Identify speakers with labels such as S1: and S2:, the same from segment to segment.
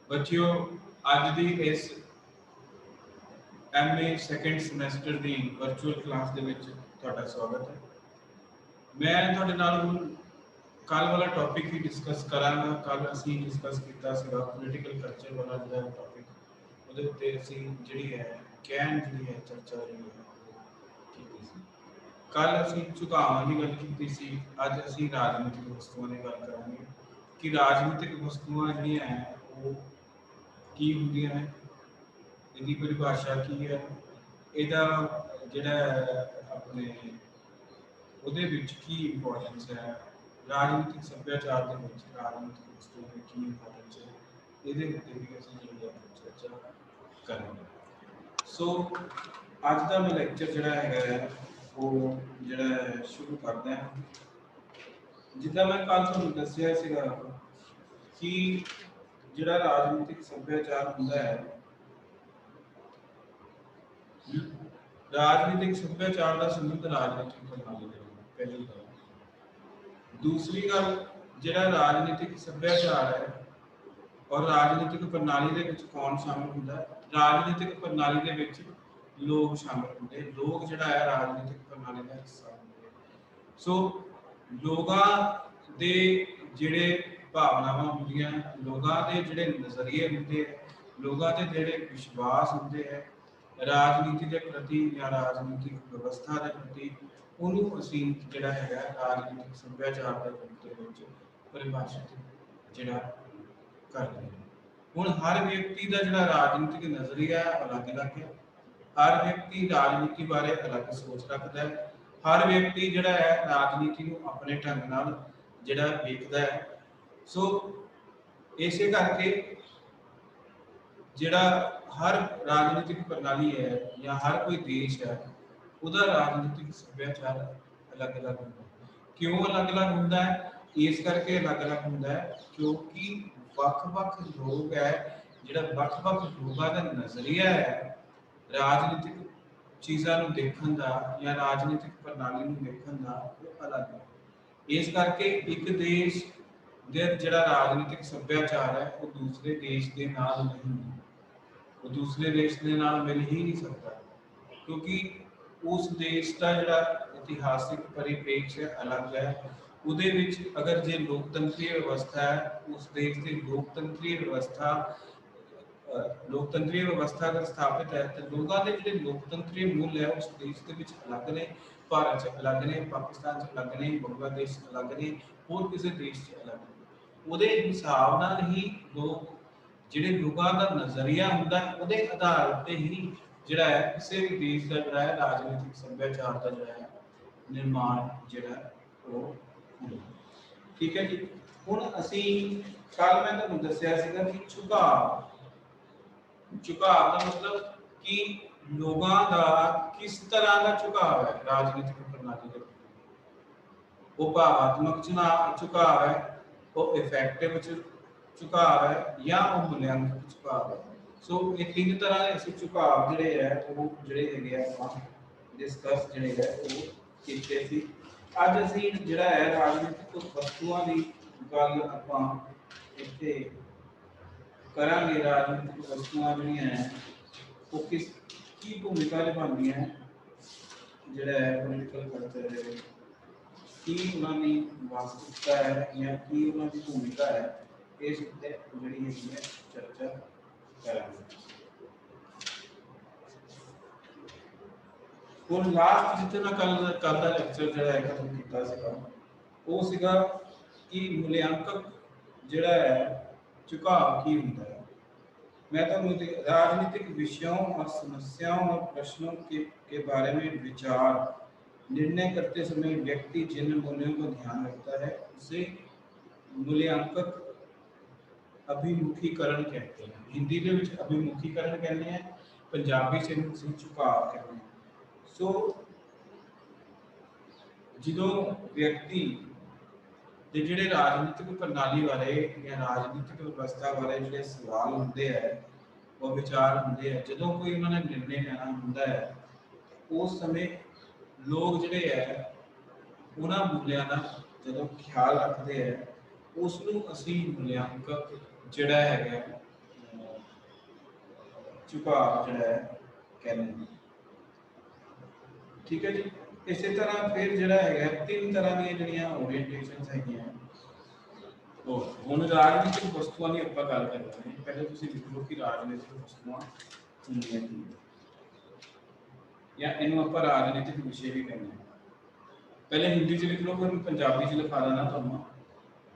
S1: बच्चियों अज की इस MA सैकेंड समैसटर की वर्चुअल क्लास के स्वागत है। मैं थोड़े नाल हुण कल वाला टॉपिक ही डिस्कस करांगा। कल असीं डिस्कस किया पोलिटिकल कल्चर वाला जो टॉपिक उहदे उत्ते असीं जिहड़ी है गहन जिहड़ी है चर्चा जिहड़ी है कीती सी। कल असीं झुकावां की गल कीती सी, अज असीं राजनीतिक वस्तुओं की गल करांगे कि राजनीतिक वस्तुआं जिहड़ियां है वो की हुंदियां हैं, इहदी परिभाषा की है, इहदा जिहड़ा अपने ਉਹਦੇ ਵਿੱਚ ਕੀ ਇੰਪੋਰਟੈਂਸ ਹੈ, ਰਾਜਨੀਤਿਕ ਸੱਭਿਆਚਾਰ ਦੇ ਵਿੱਚ ਰਾਜਨੀਤਿਕ ਵਸਤੂਆਂ ਦੀ ਕੀ ਇੰਪੋਰਟੈਂਸ ਹੈ, ਇਹਦੇ ਉੱਤੇ ਵੀ ਅਸੀਂ ਜਿਹੜੀ ਹੈ ਚਰਚਾ ਕਰਾਂਗੇ। ਸੋ ਅੱਜ ਦਾ ਮੈਂ ਲੈਕਚਰ ਜਿਹੜਾ ਹੈਗਾ ਹੈ ਉਹ ਜਿਹੜਾ ਹੈ ਸ਼ੁਰੂ ਕਰਦੇ ਹਾਂ। ਜਿੱਦਾਂ ਮੈਂ ਕੱਲ ਤੁਹਾਨੂੰ ਦੱਸਿਆ ਸੀਗਾ ਕਿ ਜਿਹੜਾ ਰਾਜਨੀਤਿਕ ਸੱਭਿਆਚਾਰ ਹੁੰਦਾ ਹੈ, ਰਾਜਨੀਤਿਕ ਸੱਭਿਆਚਾਰ ਦਾ ਸੰਬੰਧ ਰਾਜਨੀਤਿਕ ਪ੍ਰਣਾਲੀ ਦੇ ਨਾਲ ਪਹਿਲੀ ਗੱਲ। दूसरी गल जिहड़ा राजनीतिक सभ्याचार है और राजनीतिक प्रणाली दे विच कौन शामिल हुंदा है, राजनीतिक प्रणाली दे विच लोग शामिल हुंदे, लोग जिहड़ा है राजनीतिक प्रणाली का हिस्सा हुंदे। सो लोगां दे जिहड़े भावनावां हुंदियां, लोगां दे जिहड़े नज़रिए हुंदे, लोगां दे जिहड़े विश्वास हुंदे है राजनीति के प्रति या राजनीतिक व्यवस्था के प्रति, ਉਹਨੂੰ ਅਸੀਂ ਜਿਹੜਾ ਹੈਗਾ ਰਾਜਨੀਤਿਕ ਸੱਭਿਆਚਾਰ ਦੇ ਰੂਪ ਦੇ ਵਿੱਚ ਪਰਿਭਾਸ਼ਿਤ ਜਿਹੜਾ ਕਰਦੇ ਹਾਂ। ਹੁਣ ਹਰ ਵਿਅਕਤੀ ਦਾ ਜਿਹੜਾ ਰਾਜਨੀਤਿਕ ਨਜ਼ਰੀਆ ਅਲੱਗ-ਅਲੱਗ ਹੈ, ਹਰ ਵਿਅਕਤੀ ਰਾਜਨੀਤੀ ਬਾਰੇ ਅਲੱਗ ਸੋਚ ਰੱਖਦਾ ਹੈ, ਹਰ ਵਿਅਕਤੀ ਜਿਹੜਾ ਹੈ ਰਾਜਨੀਤੀ ਨੂੰ ਆਪਣੇ ਢੰਗ ਨਾਲ ਜਿਹੜਾ ਵੇਖਦਾ ਹੈ। ਸੋ ਇਸੇ ਕਰਕੇ ਜਿਹੜਾ ਹਰ ਰਾਜਨੀਤਿਕ ਪ੍ਰਣਾਲੀ ਹੈ ਜਾਂ ਹਰ ਕੋਈ ਦੇਸ਼ ਹੈ ਉਹਦਾ ਰਾਜਨੀਤਿਕ ਸੱਭਿਆਚਾਰ ਅਲੱਗ-ਅਲੱਗ ਹੁੰਦਾ ਹੈ। ਕਿਉਂ ਅਲੱਗ-ਅਲੱਗ ਹੁੰਦਾ ਹੈ? ਇਸ ਕਰਕੇ ਅਲੱਗ-ਅਲੱਗ ਹੁੰਦਾ ਹੈ ਕਿਉਂਕਿ ਵੱਖ-ਵੱਖ ਲੋਕ ਹੈ, ਜਿਹੜਾ ਵੱਖ-ਵੱਖ ਲੋਕਾਂ ਦਾ ਨਜ਼ਰੀਆ ਹੈ ਰਾਜਨੀਤਿਕ ਚੀਜ਼ਾਂ ਨੂੰ ਦੇਖਣ ਦਾ ਜਾਂ ਰਾਜਨੀਤਿਕ ਪ੍ਰਣਾਲੀ ਨੂੰ ਦੇਖਣ ਦਾ ਉਹ ਅਲੱਗ ਹੈ। ਇਸ ਕਰਕੇ ਇੱਕ ਦੇਸ਼ ਦੇ ਜਿਹੜਾ ਰਾਜਨੀਤਿਕ ਸੱਭਿਆਚਾਰ ਹੈ ਉਹ ਦੂਸਰੇ ਦੇਸ਼ ਦੇ ਨਾਲ ਨਹੀਂ, ਉਹ ਦੂਸਰੇ ਦੇਸ਼ ਦੇ ਨਾਲ ਮਿਲ ਹੀ ਨਹੀਂ ਸਕਦਾ, ਕਿਉਂਕਿ उस देश का जोड़ा इतिहासिक परिप्रेक्ष्य अलग है। उहदे विच अगर जे लोकतंत्रीय व्यवस्था है, उस देश की लोकतंत्रीय व्यवस्था अगर स्थापित है तो लोगों के जो लोकतंत्रीय मूल है उस देश के विच अलग ने, भारत च अलग ने, पाकिस्तान च अलग ने, बांग्लादेश अलग ने, होर किसी देश च अलग ने। उहदे हिसाब नाल ही लोग जिहड़े लोगों का नज़रिया हुंदा है उहदे आधार उत्ते ही जिहड़ा है किसी भी देश का जिहड़ा है राजनीतिक सभ्याचार का जिहड़ा है निर्माण जिहड़ा वो होंदा। ठीक है जी। हुण असीं कल मैं तुहानूं दस्सिया सीगा कि झुकाव का मतलब कि लोगों का किस तरह का झुकाव है राजनीतिक प्रणाली के प्रति। वो भावात्मक झुकाव है, वो इफेक्टिव झुकाव है या वो मूल्यांकन झुकाव है। सो ये तीन तरह के असीं झुकाव जिहड़े है वो जिहड़े हैगे आपां डिस्कस जिहड़े है वो कीते सी। अज असीं जिहड़ा है राजनीतिक वस्तुआं दी गल आपां इत्थे करांगे। राजनीतिक वस्तुआं जिहड़ियां है वो किस की भूमिका निभाउंदियां है जिहड़ा है पोलिटिकल कल्चर दे विच, की उन्हां दी वास्तविकता है या की उन्हां दी भूमिका है, इस उत्ते जिहड़ी हैगी है चर्चा करांगे। ਹੁਣ ਲਾਸਟ ਜਿੱਥੇ ਮੈਂ ਕੱਲ ਦਾ ਲੈਕਚਰ ਜਿਹੜਾ ਹੈ ਖਤਮ ਕੀਤਾ ਸੀਗਾ ਉਹ ਸੀਗਾ ਕਿ मूल्यांकक ਜਿਹੜਾ ਹੈ झुकाव की ਹੁੰਦਾ है। मैं तो राजनीतिक विषयों और समस्याओं और प्रश्नों के बारे में विचार निर्णय करते समय व्यक्ति जिन मूल्यों को ध्यान रखता है उसे मूल्यांकक अभिमुखीकरण कहते हैं। हिंदी के विच अभिमुखीकरण कहते हैं, पंजाबी से झुकाव कहते हैं। सो जो व्यक्ति ਦੇ ਜਿਹੜੇ ਰਾਜਨੀਤਿਕ ਪ੍ਰਣਾਲੀ ਬਾਰੇ ਜਾਂ ਰਾਜਨੀਤਿਕ ਵਿਵਸਥਾ ਬਾਰੇ ਜਿਹੜੇ ਸਵਾਲ ਹੁੰਦੇ ਹੈ ਉਹ ਵਿਚਾਰ ਹੁੰਦੇ ਹੈ, ਜਦੋਂ ਕੋਈ ਉਹਨਾਂ ਨੇ ਨਿਰਣੇ ਲੈਣਾ ਹੁੰਦਾ ਹੈ ਉਸ ਸਮੇਂ ਲੋਕ ਜਿਹੜੇ ਹੈ ਉਹਨਾਂ ਮੁੱਲਿਆਂ ਦਾ ਜਦੋਂ ਖਿਆਲ ਰੱਖਦੇ ਹੈ ਉਸ ਨੂੰ ਅਸੀਂ मूल्यांकक ਜਿਹੜਾ ਹੈਗਾ झुकाव जिहड़ा है कहने। ठीक है जी। इसी तरह फिर जिहड़ा है तीन तरह दी जिहड़ियां ओरीएंटेशनस हैगियां। तो हुण राजनीतिक वस्तुओं की आपां गल कर रहे हैं। पहले तुसीं लिख लो कि राजनीतिक वस्तुआं हुंदियां की या इन्हूं आपां राजनीतिक विषय भी कहने हैं। पहले हिंदी च लिख लो, फिर पंजाबी च लिखा देना तुहानूं।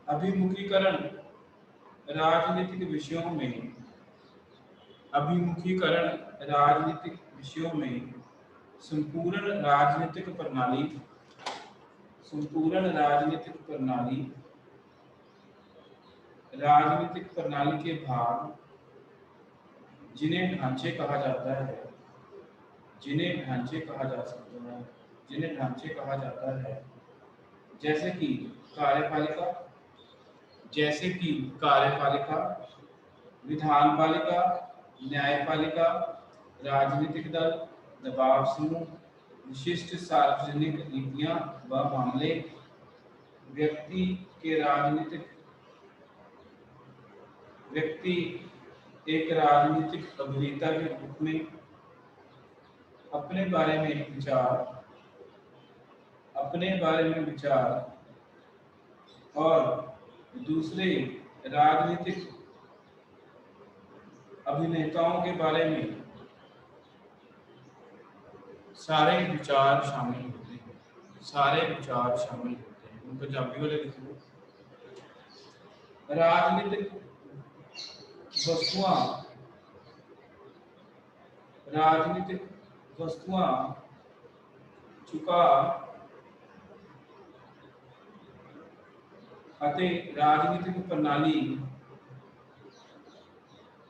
S1: अभिमुखीकरण राजनीतिक विषयों में, अभिमुखीकरण राजनीतिक विषयों में संपूर्ण राजनीतिक प्रणाली, संपूर्ण राजनीतिक प्रणाली, राजनीतिक प्रणाली के भाग जिन्हें ढांचे कहा जाता है, जिन्हें ढांचे कहा जा सकता है, जिन्हें ढांचे कहा जाता है, जैसे कि कार्यपालिका, जैसे कि कार्यपालिका, विधानपालिका, न्यायपालिका, राजनीतिक दल, दबाव समूह, विशिष्ट सार्वजनिक नीतियां व मामले, व्यक्ति के राजनीतिक, व्यक्ति एक राजनीतिक अभिनेता के रूप में अपने बारे में विचार, अपने बारे में विचार और दूसरे राजनीतिक अभिनेताओं के बारे में सारे विचार शामिल होते हैं, सारे विचार शामिल होते हैं। पंजाबी वाले लिख लो, राजनीतिक वस्तुआं, राजनीतिक वस्तुआं झुकाव ਅਤੇ राजनीतिक प्रणाली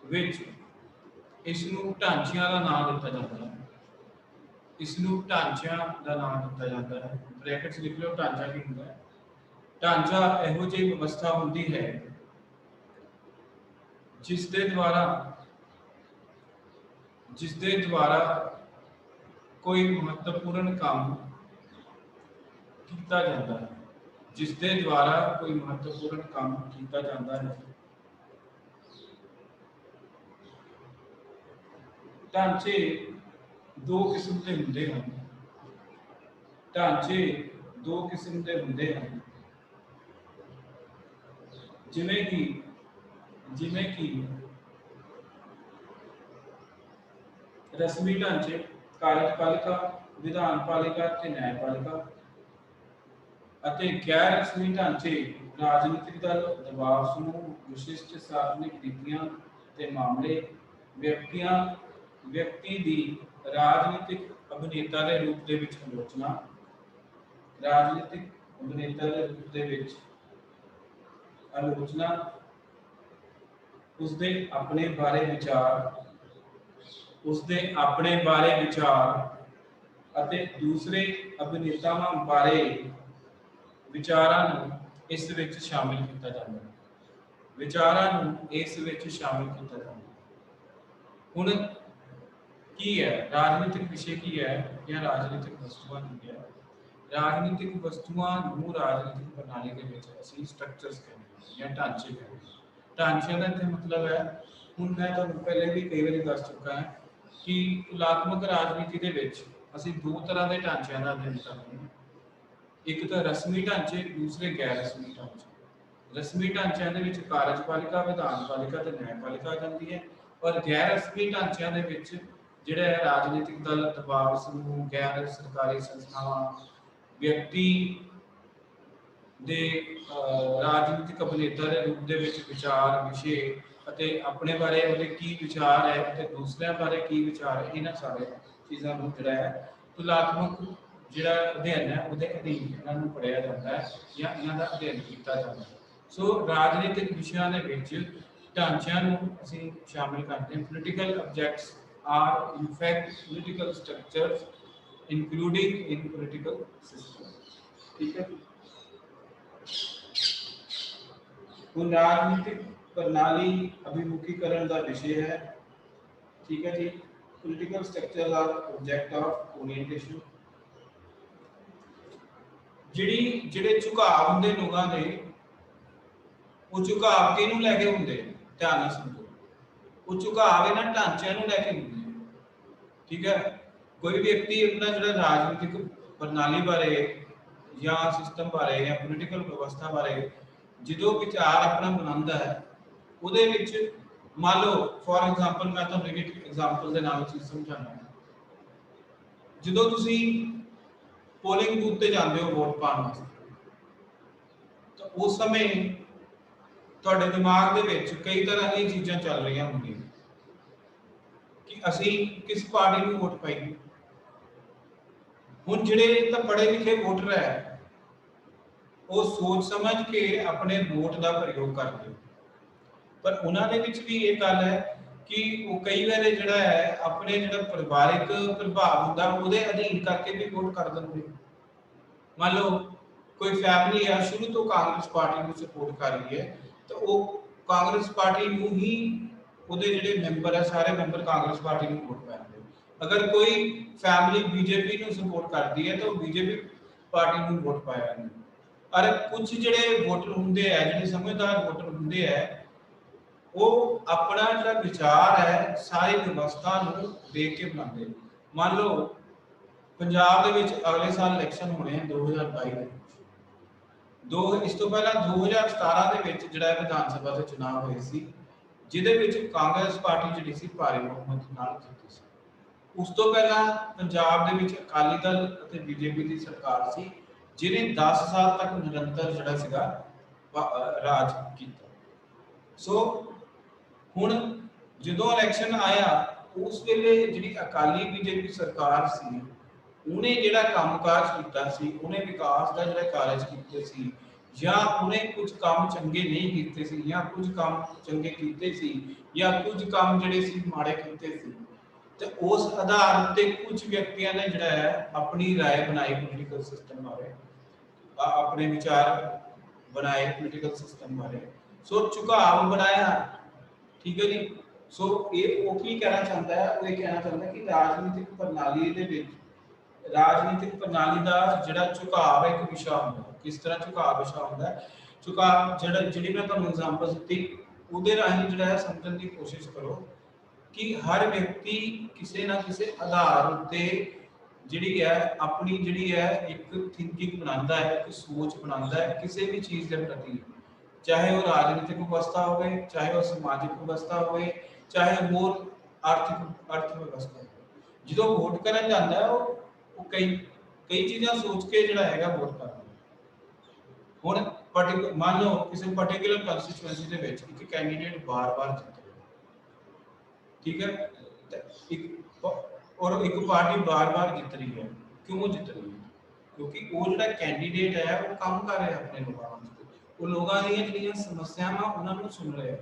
S1: विच इसनूं ढांचिਆਂ ਦਾ नाम ਦਿੱਤਾ ਜਾਂਦਾ है, इसनूं ढांचिਆਂ ਦਾ नाम ਦਿੱਤਾ ਜਾਂਦਾ है। ब्रैकेट लिख लो, ढांचा की ਹੁੰਦਾ है। ढांचा ਇਹੋ ਜਿਹੀ व्यवस्था ਹੁੰਦੀ है जिस दे द्वारा कोई महत्वपूर्ण काम किया जाता है, जिस दे द्वारा कोई महत्वपूर्ण काम किया जाता है। ढांचे दो किस्म के होंदे हैं, ढांचे दो किस्म के होंदे हैं, जिवें कि रस्मी ढांचे, कार्यपालिका, विधानपालिका ते न्यायपालिका, ਅਤੇ गैर रस्मी ढांचे राजनीतिक दल, दबाव समूह, विशिष्ट सार्वजनिक नीतियां ते मामले, व्यक्ति दी राजनीतिक अभिनेता के रूप दे विच आलोचना, राजनीतिक अभिनेता के रूप दे विच आलोचना, उसदे अपने बारे विचार, उसदे अपने बारे विचार ਅਤੇ दूसरे अभिनेतावां बारे विचारां नूं इस विच शामिल किया जाता है, विचारां नूं इस विच शामिल किया जाता है। हुण की है राजनीतिक विषय की है या राजनीतिक वस्तुआं की है? राजनीतिक वस्तुआं नूं राजनीतिक प्रणाली दे विच असीं स्ट्रक्चर्स कहने हैं या ढांचे कहने हैं। ढांचे का इत्थे मतलब है, हुण मैं तुहानूं पहले भी कई बार दस चुका है कि तुलात्मक राजनीति दे विच असीं दो तरह के ढांचों का अध्ययन करते हैं, एक तो रस्मी ढांचे, दूसरे गैर रस्मी ढांचे। रस्मी ढांचों के विच कार्यपालिका, विधानपालिका ते न्यायपालिका आ जाती है, और गैर रस्मी ढांचों के विच जिहड़ा है राजनीतिक दल, दबाव समूह, गैर सरकारी संस्थावां, व्यक्ति दे राजनीतिक अभिनेता के रूप दे विच विचार, विषय ਅਤੇ अपने बारे ਉਹਦੇ ਕੀ विचार है ਅਤੇ दूसरिਆਂ बारे की विचार है, इन्हां सारे चीज़ों को ਜਿਹੜਾ है तुलात्मक ਜਿਹੜਾ अध्ययन है ਉਹਦੇ ਅਧੀਨ ਇਹਨਾਂ ਨੂੰ ਪੜ੍ਹਿਆ ਜਾਂਦਾ ਹੈ ਜਾਂ ਇਹਨਾਂ ਦਾ ਅਧਿਐਨ ਕੀਤਾ ਜਾਂਦਾ ਹੈ। ਸੋ ਰਾਜਨੀਤਿਕ ਵਿਸ਼ਿਆਂ ਦੇ ਵਿੱਚ ਢਾਂਚਿਆਂ ਨੂੰ ਅਸੀਂ ਸ਼ਾਮਿਲ ਕਰਦੇ ਹਾਂ। Political objects are in fact political structures including in political system. ठीक है, ਹੁਣ ਰਾਜਨੀਤਿਕ प्रणाली अभिमुखीकरण का विषय है। ठीक है जी, political structure or object of orientation. ਜਿਹੜੇ ਝੁਕਾਅ ਹੁੰਦੇ ਲੋਕਾਂ ਦੇ, ਉਹ ਝੁਕਾਅ ਕਿਹਨੂੰ ਲੈ ਕੇ ਹੁੰਦੇ? ਧਿਆਨ ਨਾਲ ਸਮਝੋ, वो झुकाव इन्हां ढांचिਆਂ ਨੂੰ ਲੈ ਕੇ ਹੁੰਦੀ ਹੈ। ठीक है, कोई व्यक्ति अपना जो राजनीतिक प्रणाली बारे या सिस्टम बारे या पोलिटिकल व्यवस्था बारे जो विचार अपना बनाता है ਉਹਦੇ ਵਿੱਚ मान लो फॉर एग्जांपल मैं ਤੁਹਾਨੂੰ एक एग्जांपल ਦੇ ਨਾਲ ਚੀਜ਼ ਸਮਝਾਉਣਾ ਹੈ। ਜਦੋਂ ਤੁਸੀਂ ਪੋਲਿੰਗ ਬੂਥ ਤੇ ਜਾਂਦੇ ਹੋ ਵੋਟ ਪਾਉਣ ਵਾਸਤੇ ਤਾਂ ਉਸ ਸਮੇਂ ਤੁਹਾਡੇ ਦਿਮਾਗ ਦੇ ਵਿੱਚ ਕਈ ਤਰ੍ਹਾਂ ਦੀਆਂ ਚੀਜ਼ਾਂ ਚੱਲ ਰਹੀਆਂ ਹੁੰਦੀਆਂ ਕਿ ਅਸੀਂ किस पार्टी ਨੂੰ ਵੋਟ ਪਾਈਏ। ਹੁਣ ਜਿਹੜੇ ਤਾਂ ਪੜ੍ਹੇ ਲਿਖੇ ਵੋਟਰ ਹੈ ਉਹ ਸੋਚ ਸਮਝ ਕੇ ਆਪਣੇ ਵੋਟ ਦਾ ਪ੍ਰਯੋਗ ਕਰਦੇ ਪਰ ਉਹਨਾਂ ਦੇ ਵਿੱਚ ਵੀ ਇਹ ਗੱਲ ਹੈ ਕਿ ਉਹ ਕਈ ਵਾਰ ਜਿਹੜਾ ਹੈ ਆਪਣੇ ਜਿਹੜਾ ਪਰਿਵਾਰਿਕ ਪ੍ਰਭਾਵ ਹੁੰਦਾ ਉਹਦੇ ਅਧੀਨ ਕਰਕੇ ਵੀ ਵੋਟ ਕਰ ਦਿੰਦੇ। ਮੰਨ ਲਓ ਕੋਈ ਫੈਮਿਲੀ ਆ ਸ਼ੁਰੂ ਤੋਂ ਕਾਂਗਰਸ ਪਾਰਟੀ ਨੂੰ ਸਪੋਰਟ ਕਰ ਰਹੀ ਹੈ ਤਾਂ ਉਹ ਕਾਂਗਰਸ ਪਾਰਟੀ ਨੂੰ ਹੀ ਉਹਦੇ ਜਿਹੜੇ ਮੈਂਬਰ ਹੈ ਸਾਰੇ ਮੈਂਬਰ ਕਾਂਗਰਸ ਪਾਰਟੀ ਨੂੰ ਵੋਟ ਪਾਉਂਦੇ। ਅਗਰ ਕੋਈ ਫੈਮਿਲੀ ਬੀਜੇਪੀ ਨੂੰ ਸਪੋਰਟ ਕਰਦੀ ਹੈ ਤਾਂ ਉਹ ਬੀਜੇਪੀ ਪਾਰਟੀ ਨੂੰ ਵੋਟ ਪਾਇਆ ਨਹੀਂ। ਔਰ ਕੁਝ ਜਿਹੜੇ ਵੋਟਰ ਹੁੰਦੇ ਆ ਜਿਹੜੇ ਸਮਝਦਾਰ ਵੋਟਰ ਹੁੰਦੇ ਆ ਉਹ ਆਪਣਾ ਜਿਹੜਾ ਵਿਚਾਰ ਹੈ ਸਾਰੀ ਵਿਵਸਥਾ ਨੂੰ ਦੇਖ ਕੇ ਬਣਾਉਂਦੇ। ਮੰਨ ਲਓ ਪੰਜਾਬ ਦੇ ਵਿੱਚ ਅਗਲੇ ਸਾਲ ਇਲੈਕਸ਼ਨ ਹੋਣੇ ਆ 2022 ਦੇ ਇਸ ਤੋਂ ਪਹਿਲਾਂ 2017 ਦੇ ਵਿੱਚ ਜਿਹੜਾ ਵਿਧਾਨ ਸਭਾ ਦੇ ਚੋਣ ਹੋਏ ਸੀ ਜਿਹਦੇ ਵਿੱਚ ਕਾਂਗਰਸ ਪਾਰਟੀ ਜਿਹੜੀ ਸੀ ਭਾਰੀ ਬਹੁਮਤ ਨਾਲ ਜਿੱਤੀ ਸੀ। ਉਸ ਤੋਂ ਪਹਿਲਾਂ ਪੰਜਾਬ ਦੇ ਵਿੱਚ ਅਕਾਲੀ ਦਲ ਅਤੇ ਬੀਜੇਪੀ ਦੀ ਸਰਕਾਰ ਸੀ ਜਿਹਨੇ 10 ਸਾਲ ਤੱਕ ਨਿਰੰਤਰ ਜਿਹੜਾ ਸੀਗਾ ਰਾਜ ਕੀਤਾ। ਸੋ ਹੁਣ ਜਦੋਂ ਇਲੈਕਸ਼ਨ ਆਇਆ ਉਸ ਵੇਲੇ ਜਿਹੜੀ ਅਕਾਲੀ ਬੀਜੇਪੀ ਸਰਕਾਰ ਸੀ ਉਹਨੇ ਜਿਹੜਾ ਕੰਮਕਾਜ ਕੀਤਾ ਸੀ ਉਹਨੇ ਵਿਕਾਸ ਦਾ ਜਿਹੜਾ ਕਾਰਜ ਕੀਤੇ ਸੀ ਜਾਂ ਉਹਨੇ ਕੁਝ ਕੰਮ ਚੰਗੇ ਨਹੀਂ ਕੀਤੇ ਸੀ ਜਾਂ ਕੁਝ ਕੰਮ ਚੰਗੇ ਕੀਤੇ ਸੀ ਜਾਂ ਕੁਝ ਕੰਮ ਜਿਹੜੇ ਸੀ ਮਾੜੇ ਕੀਤੇ ਸੀ ਤੇ ਉਸ ਆਧਾਰ ਤੇ ਕੁਝ ਵਿਅਕਤੀਆਂ ਨੇ ਜਿਹੜਾ ਹੈ ਆਪਣੀ رائے ਬਣਾਈ ਪੋਲੀਟੀਕਲ ਸਿਸਟਮ ਬਾਰੇ अपने विचार बनाए पॉलिटिकल सिस्टम बारे। सो झुकाव बनाया ठीक है जी। सो ये वो की कहना चाहता है वो ये कहना चाहता है कि राजनीतिक प्रणाली दे विच राजनीतिक प्रणाली दा जिहड़ा झुकाव एक विषय हुंदा किस तरह झुकाव विषय हुंदा झुकाव जिहड़ा जिहड़ी मैं तुहानूं एग्जांपल दित्ती ਉਹਦੇ ਰਾਹੀਂ ਜਿਹੜਾ ਸਮਝਣ ਦੀ ਕੋਸ਼ਿਸ਼ ਕਰੋ कि हर व्यक्ति किसी ना किसी आधार उत्ते ਜਿਹੜੀ ਹੈ ਆਪਣੀ ਜਿਹੜੀ ਹੈ ਇੱਕ ਥਿੰਕਿੰਗ ਬਣਾਉਂਦਾ ਹੈ ਇੱਕ ਸੋਚ ਬਣਾਉਂਦਾ ਹੈ ਕਿਸੇ ਵੀ ਚੀਜ਼ ਦੇ ਪ੍ਰਤੀ ਚਾਹੇ ਉਹ ਰਾਜਨੀਤਿਕ ਵਿਵਸਥਾ ਹੋਵੇ ਚਾਹੇ ਉਹ ਸਮਾਜਿਕ ਵਿਵਸਥਾ ਹੋਵੇ ਚਾਹੇ ਹੋਰ ਆਰਥਿਕ ਵਿਵਸਥਾ ਹੋਵੇ। ਜਦੋਂ ਵੋਟ ਕਰਨ ਜਾਂਦਾ ਉਹ ਕਈ ਚੀਜ਼ਾਂ ਸੋਚ ਕੇ ਜਿਹੜਾ ਹੈਗਾ ਵੋਟ ਕਰਦਾ। ਹੁਣ ਮੰਨ ਲਓ ਕਿਸੇ ਪਾਰਟਿਕੂਲਰ ਕੰਸਟੀਚੁਐਂਸੀ ਦੇ ਵਿੱਚ ਇੱਕ ਕੈਂਡੀਡੇਟ ਬਾਰ-ਬਾਰ ਜਿੱਤ ਰਿਹਾ ਠੀਕ ਹੈ ਇੱਕ और एक पार्टी बार-बार जित रही है क्यों जित रही है क्योंकि वो जो कैंडीडेट है वो काम कर रहा है अपने लोगों वास्ते वो लोगों दी ਜਿਹੜੀਆਂ ਸਮੱਸਿਆਵਾਂ ਉਹਨਾਂ ਨੂੰ ਸੁਣ ਰਿਹਾ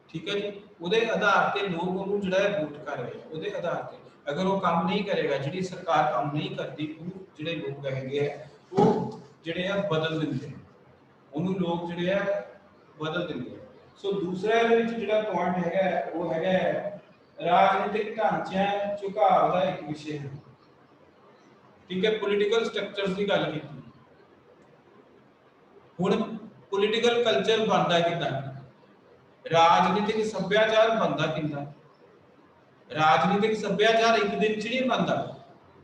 S1: ठीक है जी। ਉਹਦੇ ਆਧਾਰ ਤੇ ਲੋਕ ਉਹਨੂੰ ਜਿਹੜਾ ਵੋਟ ਕਰ ਰਹੇ ਆ ਉਹਦੇ ਆਧਾਰ ਤੇ ਅਗਰ ਉਹ ਕੰਮ ਨਹੀਂ ਕਰੇਗਾ ਜਿਹੜੀ ਸਰਕਾਰ ਕੰਮ ਨਹੀਂ ਕਰਦੀ ਉਹ ਜਿਹੜੇ ਲੋਕ ਹੈਗੇ ਆ ਉਹ ਜਿਹੜੇ ਆ ਬਦਲ ਦਿੰਦੇ ਉਹਨੂੰ ਲੋਕ ਜਿਹੜੇ ਆ ਬਦਲ ਦਿੰਦੇ। ਸੋ ਦੂਸਰਾ ਇਹਦੇ ਵਿੱਚ ਜਿਹੜਾ ਪੁਆਇੰਟ ਹੈਗਾ ਉਹ ਹੈਗਾ राजनीतिक ढांचे झुकाव का एक विषय है ठीक है। पॉलिटिकल स्ट्रक्चर्स की गल की हुण पॉलिटिकल कल्चर बनता किदां राजनीतिक सभ्याचार बनता किदां राजनीतिक सभ्याचार एक दिन च नहीं बनता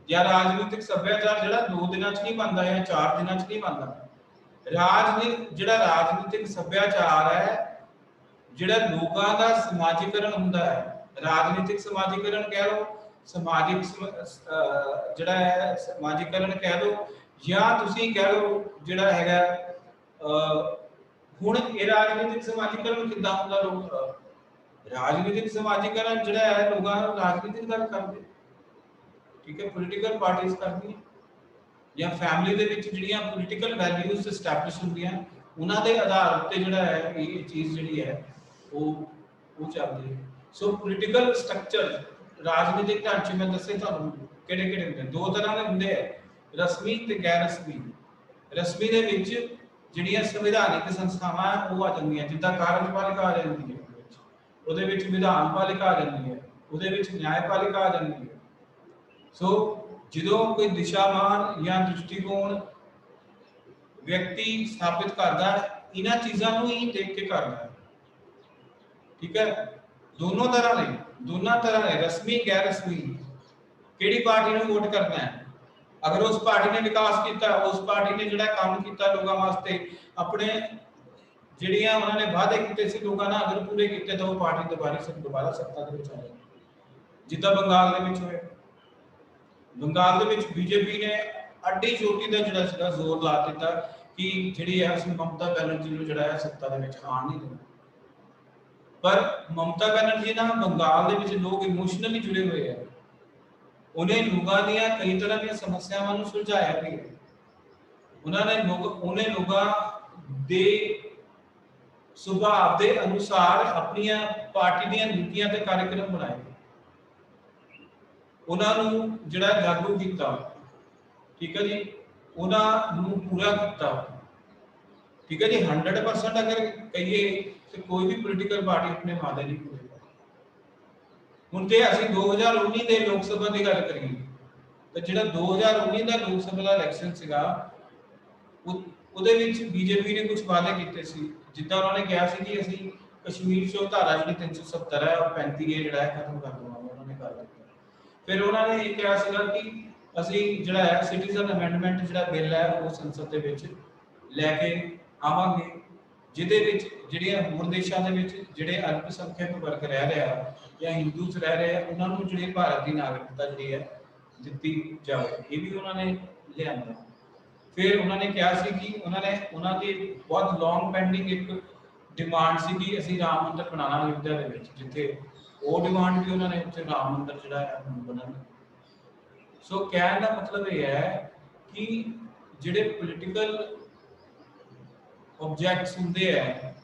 S1: या राजनीतिक सभ्याचार जिहड़ा 2 दिनां च नहीं बनता या 4 दिनां च नहीं बनता। राजनीतिक सभ्याचार है जिहड़ा लोकां दा समाजीकरण हुंदा है राजनीतिक समाजीकरण कह लो समाजिक जिहड़ा है समाजीकरण कह दो या तुसी कह लो जिहड़ा हैगा हुण ये राजनीतिक समाजीकरण किदां हुंदा लोग राजनीतिक समाजीकरण जिहड़ा है लोगां नूं राजनीतिक गल करदे ठीक है पॉलिटिकल पार्टीज करदी या फैमिली दे विच जिहड़ियां पॉलिटिकल वैल्यूज एस्टैबलिश हुंदियां उन्हां दे आधार उत्ते जिहड़ा है ये चीज़ जिहड़ी है वो चलदी है। सो पॉलिटिकल स्ट्रक्चर राजनीतिक ढांचे में दसे ਤੁਹਾਨੂੰ ਕਿਹੜੇ ਹੁੰਦੇ ਦੋ ਤਰ੍ਹਾਂ ਦੇ ਹੁੰਦੇ ਆ ਰਸਮੀ ਤੇ ਗੈਰ ਰਸਮੀ। ਰਸਮੀ ਦੇ ਵਿੱਚ ਜਿਹੜੀਆਂ ਸੰਵਿਧਾਨਿਕ ਸੰਸਥਾਵਾਂ ਉਹ ਆ ਜਾਂਦੀਆਂ ਜਿੱਦਾਂ ਕਾਰਜਪਾਲਿਕਾ ਆ ਜਾਂਦੀ ਹੈ ਉਹਦੇ ਵਿੱਚ ਵਿਧਾਨਪਾਲਿਕਾ ਆ ਜਾਂਦੀ ਹੈ ਉਹਦੇ ਵਿੱਚ ਨਿਆਂਪਾਲਿਕਾ ਆ ਜਾਂਦੀ ਹੈ। ਸੋ ਜਦੋਂ ਕੋਈ ਦਿਸ਼ਾਮਾਨ ਜਾਂ ਦ੍ਰਿਸ਼ਟੀਕੋਣ ਵਿਅਕਤੀ ਸਥਾਪਿਤ ਕਰਦਾ ਇਹਨਾਂ ਚੀਜ਼ਾਂ ਨੂੰ ਹੀ ਦੇਖ ਕੇ ਕਰਦਾ ਠੀਕ है। दोनों तरह ने रस्मी गैर रस्मी किहड़ी पार्टी नूं वोट करना है। अगर उस पार्टी ने विकास किया, उस पार्टी ने जिहड़ा काम किया लोगों वास्ते, अपने जिहड़ियां उन्होंने वादे किए सी लोगों नाल अगर पूरे किए तो वो पार्टी दोबारा सत्ता दे विच आ जाएगी। जिद्दां बंगाल दे विच होया, बंगाल दे विच बीजेपी ने अड्डी चोटी का जिहड़ा सीगा जोर ला दिता कि जिहड़ी है असीं ममता बनर्जी नूं जिहड़ा है सत्ता दे विच आउण नहीं देना। पर ममता बनर्जी ना बंगाल दे विच लोग इमोशनली जुड़े हुए हैं, उन्हें लोगों दी कई तरह की समस्यावां नूं सुलझाया भी है। उन्हें लोगों दे सुभाव के अनुसार अपनी पार्टी दी नीतियां ते कार्यक्रम बनाए, उन्होंने जिहड़ा लागू किया, ठीक है जी, उन्होंने पूरा किया, ठीक है जी। 100% अगर कहिए तो कोई भी पोलिटिकल पार्टी अपने वादे नहीं पूरे कर। हुण जे असीं 2019 के लोक सभा की गल करिए तो जिहड़ा 2019 का लोक सभा का इलैक्शन सीगा ਉਹਦੇ ਵਿੱਚ बीजेपी ने कुछ वादे किए सी, जिद्दां उन्होंने कहा सी कि असीं कश्मीर चों धारा जिहड़ी 370 है और 35 है जिहड़ा खत्म कर देवांगे, उन्होंने कर दित्ता। फिर उन्होंने ये कहा सीगा कि असीं जिहड़ा है सिटीजन अमेंडमेंट जिहड़ा बिल है वो संसद दे विच लैके आवांगे, जिहदे विच जिहड़ियां होर देशां दे विच जिहड़े अल्पसंख्यक वर्ग रह रहा या हिंदूज रह रहे हैं उन्हां नूं जिहड़ी भारत की नागरिकता जिहड़ी है दित्ती जावे, ये भी उन्होंने लिआंदा। फिर उन्होंने कहा सी कि उन्होंने बहुत लॉन्ग पेंडिंग एक डिमांड सी कि असीं राम मंदिर बनाना अयोध्या दे विच, जिथे वो डिमांड भी उन्होंने उत्थे राम मंदिर जिहड़ा है बनना। सो कहने का मतलब ये है कि जिहड़े पोलिटिकल ऑब्जेक्ट्स होंदे है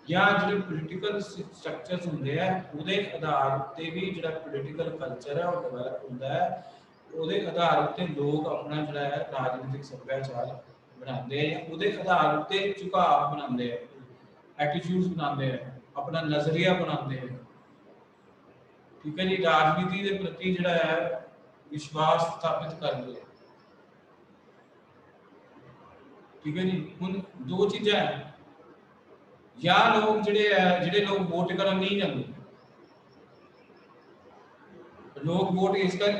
S1: या जिहड़े पोलिटिकल स्ट्रक्चर्स होंदे है उहदे आधार ते भी जिहड़ा पोलिटिकल कल्चर है वो डेवलप होंदा है, ਉਹਦੇ आधार उत्ते लोग अपना जिहड़ा है राजनीतिक सभ्याचार बनाते हैं, ਉਹਦੇ आधार उत्ते झुकाव बनाते हैं, एटीट्यूड्स बनाते हैं, अपना नजरिया बनाते हैं, ठीक है जी। राजनीति के प्रति जिहड़ा है विश्वास स्थापित करते हैं, ठीक है जी। हुण दो चीज़ां हैं, या लोग जिहड़े लोग वोट करन नहीं जांदे, लोग वोट इस कर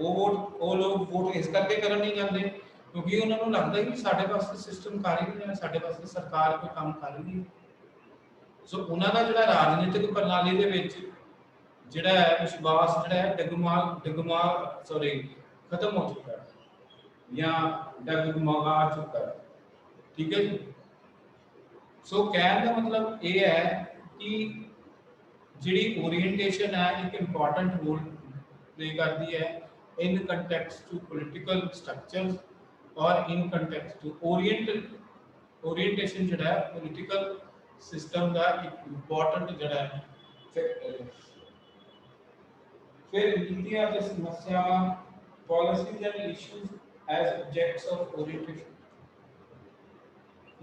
S1: वो लोग वोट इस करके करन नहीं जाते क्योंकि उन्होंने लगता है कि साढ़े पास सिस्टम कर ही नहीं है, साढ़े पास सरकार कोई काम कर ही नहीं। सो उन्होंने जो राजनीतिक प्रणाली के जोड़ा है विश्वास जोड़ा है डगमा सॉरी खत्म हो चुका है या डगमगा चुका है, ठीक है जी। सो कहने का मतलब ये है कि जी ओरिएंटेशन है एक इंपॉर्टेंट रोल प्ले करती है in context to political structures और इन कंटेक्स्ट टू ओरिएंटेशन जो है पॉलिटिकल सिस्टम का एक इंपॉर्टेंट जो है फैक्टर है। फिर नीतियां और समस्याएं policies and issues as objects of orientation.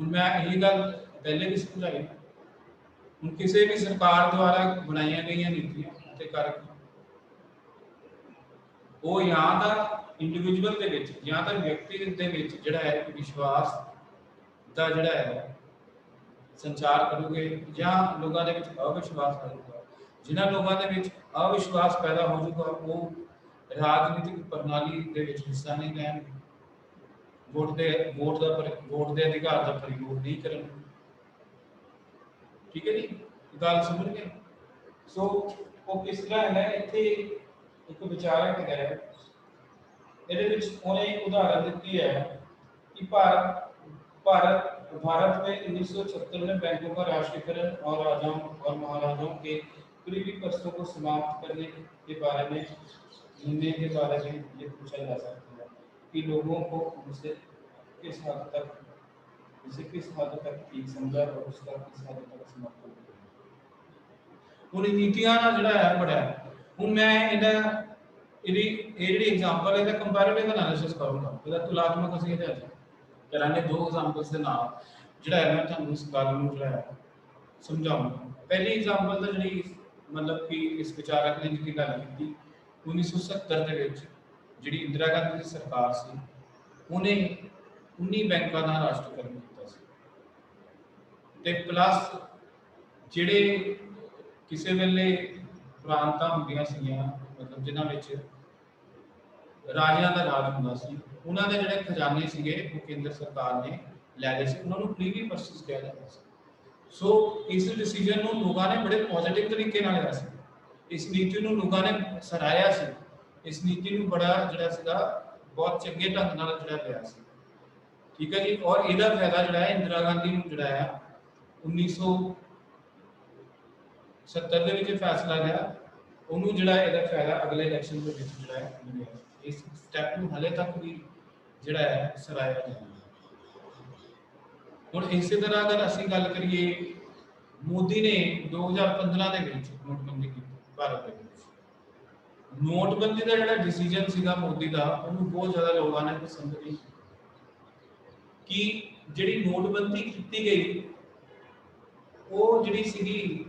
S1: मैं यही गल पहले भी समझाई, किसी भी सरकार द्वारा बनाई गई नीतियां ते कार्यक्रम वो यहाँ का इंडिविजुअल दे विच या तो व्यक्ति दे विच जिहड़ा है विश्वास का जिहड़ा है संचार करोगे या लोगों के विच अविश्वास करोगे। जिन्हां लोगों के विच अविश्वास पैदा हो जाएगा वो राजनीतिक प्रणाली दे विच हिस्सा नहीं लैणगे, वोट के अधिकार का प्रयोग नहीं करेंगे, ठीक है जी। गल समझ गए। सो वो किस तरह है इत्थे एक विचारक है ਇਹਦੇ ਵਿੱਚ ਉਹਨੇ एक उदाहरण दी है कि भारत में 1976 में बैंकों का राष्ट्रीयकरण और राजाओं और महाराजाओं के पूर्वी कर्जों को समाप्त करने के बारे में निर्णय के बारे में ये पूछा जा सकता है कि लोगों को उनसे किस हद तक ठीक समझा और उसका किस हद तक समर्थन किया। उन नीतियां का जिहड़ा है बड़ा हूँ मैं इहदा एग्जाम्पल है कंपैरेटिव एनालिसिस करूंगा, तुलनात्मक असं करेंगे दो एग्जाम्पल्स के नाल जिहड़ा है मैं तुहानूं इस गल नूं जिहड़ा है समझाऊंगा। पहली एग्जाम्पल तो जी मतलब कि इस विचारक ने जिहड़ी गल की 1970 के विच जिहड़ी इंदिरा गांधी की सरकार सी उन्हें 19 बैंकों का राष्ट्रीयकरण किया सी ते प्लस जिहड़े
S2: ਕਿਸੇ ਵੇਲੇ ਪ੍ਰਾਂਤਾਂ ਹੁੰਦੀਆਂ ਸੀਗੀਆਂ, ਮਤਲਬ ਜਿਨ੍ਹਾਂ ਵਿੱਚ ਰਾਜਿਆਂ ਦਾ ਰਾਜ ਹੁੰਦਾ ਸੀ, ਉਹਨਾਂ ਦੇ ਜਿਹੜੇ ਖਜ਼ਾਨੇ ਸੀਗੇ ਉਹ ਕੇਂਦਰ ਸਰਕਾਰ ਨੇ ਲੈ ਲਏ ਸੀ, ਉਹਨਾਂ ਨੂੰ ਪ੍ਰੀਵੀ ਪਰਚੇਸ ਕਿਹਾ ਜਾਂਦਾ ਸੀ। ਸੋ ਇਸ ਡਿਸੀਜਨ ਨੂੰ ਲੋਕਾਂ ਨੇ ਬੜੇ ਪੋਜ਼ਿਟਿਵ ਤਰੀਕੇ ਨਾਲ ਲਿਆ ਸੀ, ਇਸ ਨੀਤੀ ਨੂੰ ਲੋਕਾਂ ਨੇ ਸਰਾਹਿਆ ਸੀ, ਇਸ ਨੀਤੀ ਨੂੰ ਬੜਾ ਜਿਹੜਾ ਸੀਗਾ ਬਹੁਤ ਚੰਗੇ ਢੰਗ ਨਾਲ ਜਿਹੜਾ ਲਿਆ ਸੀ। ਠੀਕ ਹੈ ਜੀ। ਔਰ ਇਹਦਾ ਫਾਇਦਾ ਜਿਹੜਾ ਹੈ ਇੰਦਰਾ ਗਾਂਧੀ ਨੂੰ ਜਿਹੜਾ ਹੈ 1970 ਦੇ ਵਿੱਚ ਫੈਸਲਾ ਲਿਆ, ਉਹਨੂੰ ਜਿਹੜਾ ਇਹਦਾ ਫਾਇਦਾ ਅਗਲੇ ਇਲੈਕਸ਼ਨ ਦੇ ਵਿੱਚ ਜਿਹੜਾ ਹੈ ਮਿਲਿਆ। ਇਸ ਸਟੈਪ ਨੂੰ ਹਲੇ ਤੱਕ ਵੀ ਜਿਹੜਾ ਹੈ ਸਰਾਹਿਆ ਜਾਂਦਾ ਹੈ। ਹੁਣ ਇਸੇ ਤਰ੍ਹਾਂ ਅਗਰ ਅਸੀਂ ਗੱਲ ਕਰੀਏ, ਮੋਦੀ ਨੇ 2015 ਦੇ ਵਿੱਚ ਨੋਟਬੰਦੀ ਕੀਤੀ ਭਾਰਤ ਦੇ ਵਿੱਚ। ਨੋਟਬੰਦੀ ਦਾ ਜਿਹੜਾ ਡਿਸੀਜਨ ਸੀਗਾ ਮੋਦੀ ਦਾ, ਉਹਨੂੰ ਬਹੁਤ ਜ਼ਿਆਦਾ ਲੋਕਾਂ ਨੇ ਪਸੰਦ ਨਹੀਂ ਕੀਤਾ ਕਿ ਜਿਹੜੀ ਨੋਟਬੰਦੀ ਕੀਤੀ ਗਈ ਉਹ ਜਿਹੜੀ ਸੀਗੀ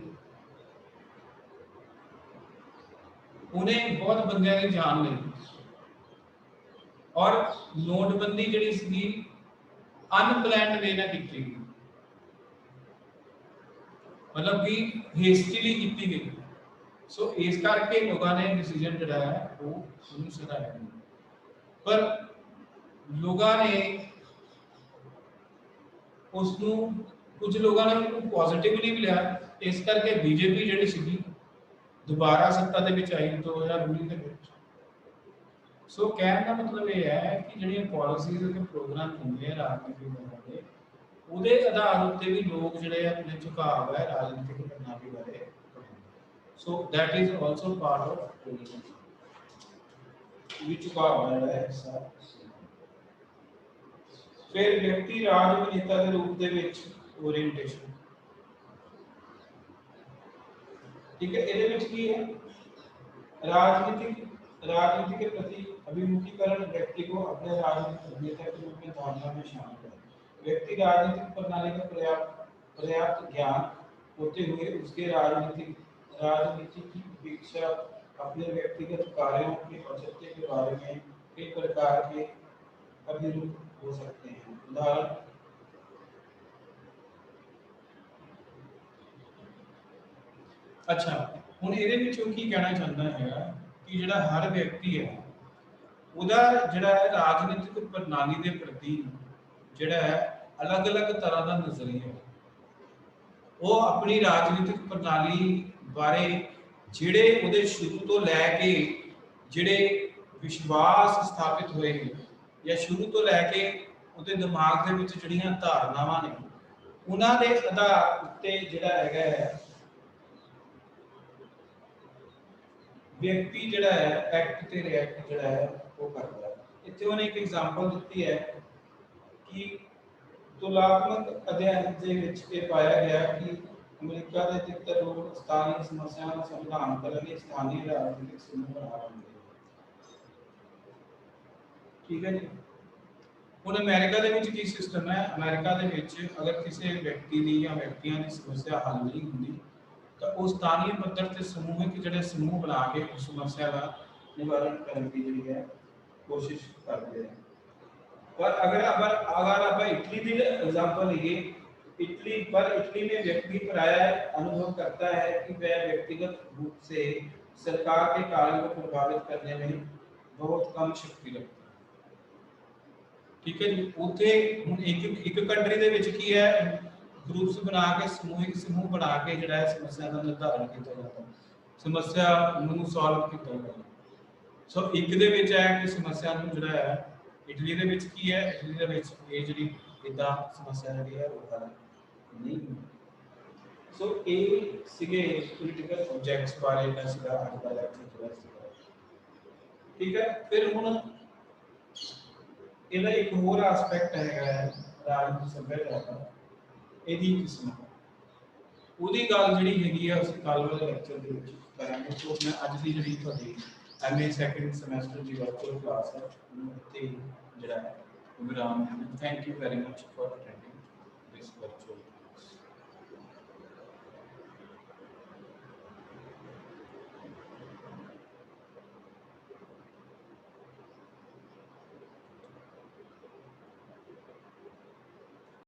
S2: ਉਹਨੇ ਬਹੁਤ ਬੰਦਿਆਂ ਦੀ ਜਾਨ ਲਈ, ਔਰ ਨੋਟਬੰਦੀ ਜਿਹੜੀ ਸੀਗੀ ਅਨਪਲੈਨਡ ਵੇ ਨਾਲ ਕੀਤੀ ਗਈ, मतलब कि हेस्टिली की गई। सो इस करके लोगों ने डिसीजन जो है वो सराहा, पर लोगों ने उसनू कुछ लोगों ने उसको पॉजिटिवली भी लिया। इस करके बीजेपी जी सी दोबारा सत्ता के विच आई 2019 के विच। सो कहने का मतलब ये है कि जो पॉलिसीज के प्रोग्राम होंगे हैं राजनीतिक दलों के, ਉਹਦੇ ਆਧਾਰ ਉੱਤੇ ਵੀ ਲੋਕ ਜਿਹੜੇ ਆਪਣੇ ਝੁਕਾਅ ਹੈ ਰਾਜਨੀਤਿਕ ਪ੍ਰਣਾਲੀ ਬਾਰੇ। So that is also part of politics, ਵੀ ਝੁਕਾਅ ਜਿਹੜਾ ਹੈ ਹਿੱਸਾ। ਫਿਰ ਵਿਅਕਤੀ ਰਾਜਨੀਤਾ ਦੇ ਰੂਪ ਦੇ ਵਿੱਚ ਓਰੀਐਂਟੇਸ਼ਨ। ठीक है, ਇਹਦੇ ਵਿੱਚ ਕੀ है, राजनीति के प्रति अभिमुखीकरण व्यक्ति को अपने राजनीतिक नेता के रूप में धारणा में शामिल है। व्यक्ति राजनीतिक प्रणाली का पर्याप्त ज्ञान होते हुए उसके राजनीति की वीक्षा अपने व्यक्तिगत कार्यों के औचित्य के बारे में कई प्रकार के अभिरूप हो सकते हैं। उदाहरण, अच्छा ਹੁਣ ਇਹਦੇ ਵਿੱਚੋਂ ਕੀ ਕਹਿਣਾ ਚਾਹੁੰਦਾ ਹੈ ਕਿ ਜਿਹੜਾ ਹਰ ਵਿਅਕਤੀ ਹੈ ਉਹਦਾ ਜਿਹੜਾ ਹੈ ਰਾਜਨੀਤਿਕ ਪ੍ਰਣਾਲੀ ਦੇ ਪ੍ਰਤੀ ਜਿਹੜਾ ਹੈ ਅਲੱਗ-ਅਲੱਗ ਤਰ੍ਹਾਂ ਦਾ ਨਜ਼ਰੀਆ ਹੈ। ਉਹ ਆਪਣੀ ਰਾਜਨੀਤਿਕ ਪ੍ਰਣਾਲੀ ਬਾਰੇ ਜਿਹੜੇ ਉਹਦੇ ਸ਼ੁਰੂ ਤੋਂ ਲੈ ਕੇ ਜਿਹੜੇ ਵਿਸ਼ਵਾਸ ਸਥਾਪਿਤ ਹੋਏ ਨੇ ਜਾਂ ਸ਼ੁਰੂ ਤੋਂ ਲੈ ਕੇ ਉਹਦੇ ਦਿਮਾਗ ਦੇ ਵਿੱਚ ਜਿਹੜੀਆਂ ਧਾਰਨਾਵਾਂ ਨੇ ਉਹਨਾਂ ਦੇ ਆਧਾਰ ਉੱਤੇ ਜਿਹੜਾ ਹੈਗਾ ਹੈ ਵਿਅਕਤੀ ਜਿਹੜਾ ਹੈ ਐਕਟ ਤੇ ਰਿਐਕਟ ਜਿਹੜਾ ਹੈ ਉਹ ਕਰਦਾ ਹੈ। ਇੱਥੇ ਉਹਨੇ ਇੱਕ ਐਗਜ਼ਾਮਪਲ ਦਿੱਤੀ ਹੈ ਕਿ ਤੁਲਨਾਤਮਕ ਅਧਿਐਨ ਦੇ ਵਿੱਚ ਇਹ ਪਾਇਆ ਗਿਆ ਕਿ ਅਮਰੀਕਾ ਦੇ ਜ਼ਿਆਦਾਤਰ ਲੋਕ ਸਥਾਨੀ ਸਮੱਸਿਆਵਾਂ ਦਾ ਸਮਾਧਾਨ ਕਰਨ ਲਈ ਸਥਾਨੀ ਰਾਜਨੀਤਿਕ ਸਮੂਹ ਬਣਾ ਰਹੇ ਹਨ। ਠੀਕ ਹੈ ਜੀ। ਹੁਣ ਅਮਰੀਕਾ ਦੇ ਵਿੱਚ ਕੀ ਸਿਸਟਮ ਹੈ, ਅਮਰੀਕਾ ਦੇ ਵਿੱਚ ਅਗਰ ਕਿਸੇ ਵਿਅਕਤੀ ਦੀ ਜਾਂ ਵਿਅਕਤੀਆਂ ਦੀ ਸਮੱਸਿਆ ਹੱਲ ਨਹੀਂ ਹੁੰਦੀ ਤਾਂ ਉਹ ਸਥਾਨੀ ਪੱਧਰ ਤੇ ਸਮੂਹਿਕ ਜਿਹੜੇ ਸਮੂਹ ਬਣਾ ਕੇ ਉਸ ਸਮੱਸਿਆ ਦਾ ਨਿਵਾਰਨ ਕਰਨ ਦੀ ਜਿਹੜੀ ਹੈ ਕੋਸ਼ਿਸ਼ ਕਰਦੇ हैं। पर अगर आप इटली की एग्जांपल लिए, इटली में व्यक्ति पराया अनुभव करता है कि वह व्यक्तिगत रूप से सरकार के कार्यों को प्रभावित करने में बहुत कम शक्ति रखता है। ठीक है जी। उथे हुण एक कंट्री दे विच की है ग्रुप्स बना के समूह बना के जिहड़ा समस्या का निर्धारण किया जाता है, समस्या नूं सॉल्व किया जाता है। सो एक दे विच है कि समस्या नूं जिहड़ा है इटली ਦੇ ਵਿੱਚ ਕੀ ਹੈ, ਇਟਲੀ ਦੇ ਵਿੱਚ ਇਹ ਜਿਹੜੀ ਇਦਾਂ ਸਮੱਸਿਆ ਜਿਹੜੀ ਹੈ ਉਹ ਹੱਲ ਨਹੀਂ ਹੁੰਦੀ। ਸੋ ਇਹ ਸੀਗੇ ਪੋਲੀਟੀਕਲ ਆਬਜੈਕਟਸ ਬਾਰੇ ਦਾ ਸੀਗਾ ਅੱਜ ਦਾ ਲੈਕਚਰ ਜਿਹੜਾ ਸੀਗਾ। ਠੀਕ ਹੈ। ਫਿਰ ਹੁਣ ਇਹਦਾ ਇੱਕ ਹੋਰ ਐਸਪੈਕਟ ਹੈਗਾ ਰਾਜਨੀਤਿਕ ਸੱਭਿਆਚਾਰ ਦਾ, ਇਹਦੀ ਕਿਸਮ ਉਹਦੀ ਗੱਲ ਜਿਹੜੀ ਹੈਗੀ ਆ ਅਸੀਂ ਕੱਲ ਵਾਲੇ ਲੈਕਚਰ ਦੇ ਵਿੱਚ ਕਰਾਂਗੇ। ਸੋ ਮੈਂ ਅੱਜ ਦੀ ਜਿਹੜੀ ਤੁਹਾਡੀ MA सेकंड सेमेस्टर की वर्चुअल क्लास है, ਜਿਹੜਾ ਹੈ ਵਿਰਾਮ ਹੈ। Thank you very much for